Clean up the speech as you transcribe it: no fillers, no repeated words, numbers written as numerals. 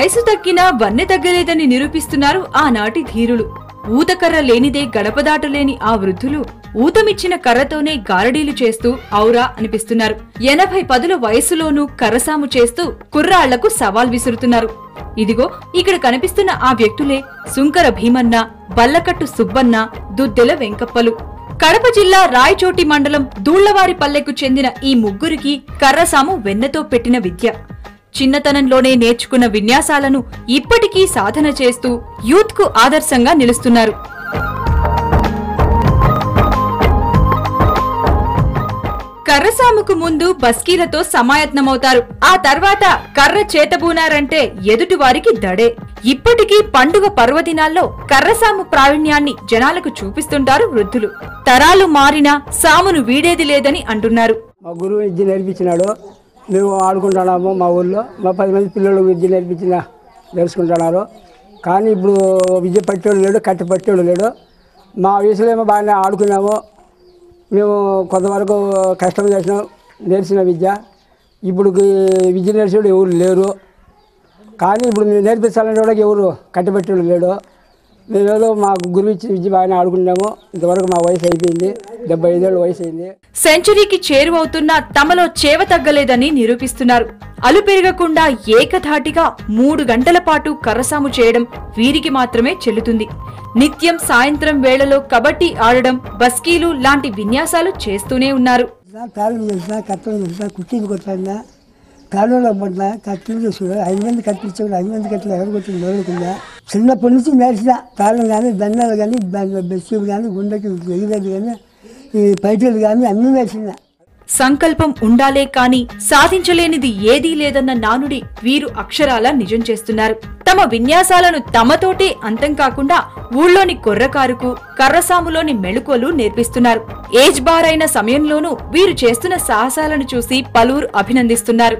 వయసు తగ్గినా వన్నె తగ్గలేదని నిరూపిస్తున్నారు ఆనాటి ధీరులు. ఊతకర్ర లేనిదే గడపదాటలేని ఆ వృద్ధులు ఊతమిచ్చిన కర్రతోనే గారడీలు చేస్తూ ఔరా అనిపిస్తున్నారు. 80 వయసులోనూ కర్రసాము చేస్తూ కుర్రాళ్లకు సవాల్ విసురుతున్నారు. ఇదిగో ఇక్కడ కనిపిస్తున్న ఆ వ్యక్తులే సుంకర భీమన్న, బల్లకట్టు సుబ్బన్న, దుద్దెల వెంకప్పలు. కడప జిల్లా రాయచోటి మండలం దూళ్లవారిపల్లెకు చెందిన ఈ ముగ్గురికి కర్రసాము వెన్నతో పెట్టిన విద్య. చిన్నతనంలోనే నేర్చుకున్న విన్యాసాలను ఇప్పటికీ సాధన చేస్తూ యూత్ కు ఆదర్శంగా నిలుస్తున్నారు. కర్రసాముకు ముందు బస్కీలతో సమాయత్నమవుతారు. ఆ తర్వాత కర్ర చేతబూనారంటే ఎదుటివారికి దడే. ఇప్పటికీ పండుగ పర్వదినాల్లో కర్రసాము ప్రావీణ్యాన్ని జనాలకు చూపిస్తుంటారు వృద్ధులు. తరాలు మారినా సామును వీడేది లేదని అంటున్నారు. మా గురువు విద్య నేర్పించినాడు. మేము ఆడుకుంటున్నాము. మా ఊళ్ళో మా 10 మంది పిల్లలు విద్య నేర్చుకుంటున్నారు. కానీ ఇప్పుడు విద్య పట్టేవాడు లేడు, కట్టి పట్టేవాడు లేడు. మా వయసులో ఏమో బాగానే ఆడుకున్నాము. మేము కొంతవరకు కష్టం చేసినాం, నేర్చిన విద్య. ఇప్పుడు విద్య నేర్చేవాడు ఎవరు లేరు. కానీ ఇప్పుడు మేము నేర్పించాలంటే కూడా ఎవరు కట్టిపెట్టేవాడు లేడు. మేమేదో మా గురువు ఇచ్చిన విద్య బాగానే ఆడుకున్నాము. ఇంతవరకు మా వయసు అయిపోయింది, 75 ఏళ్ళ వయసు అయింది. సెంచరీకి చేరువవుతున్నా తమలో చేవ తగ్గలేదని నిరూపిస్తున్నారు. అలు పెరగకుండా ఏకధాటిగా 3 గంటల పాటు కర్రసాము చేయడం వీరికి మాత్రమే చెల్లుతుంది. నిత్యం సాయంత్రం వేళలో కబడ్డీ ఆడడం, బస్కీలు లాంటి విన్యాసాలు చేస్తూనే ఉన్నారు. కాలువలో పడ్డా కట్టలు చూసుకున్నా 5 మంది కట్టించాడు. 5 మంది కట్టలు ఎవరు కొట్టి మొదలుకుందా. చిన్నప్పటి నుంచి నేర్చిన తాళం కానీ, దండాలు కానీ, బెస్సీలు కానీ, గుండెకి ఎగిరేది కానీ, ఈ పైటలు కానీ అన్నీ నేర్చిన. సంకల్పం ఉండాలే కాని సాధించలేనిది ఏదీ లేదన్న నానుడి వీరు అక్షరాల నిజం చేస్తున్నారు. తమ విన్యాసాలను తమతోటే అంతం కాకుండా ఊళ్ళోని కుర్రకారుకు కర్రసాములోని మెళుకువలు నేర్పిస్తున్నారు. ఏజ్ బార్ అయిన సమయంలోనూ వీరు చేస్తున్న సాహసాలను చూసి పలువురు అభినందిస్తున్నారు.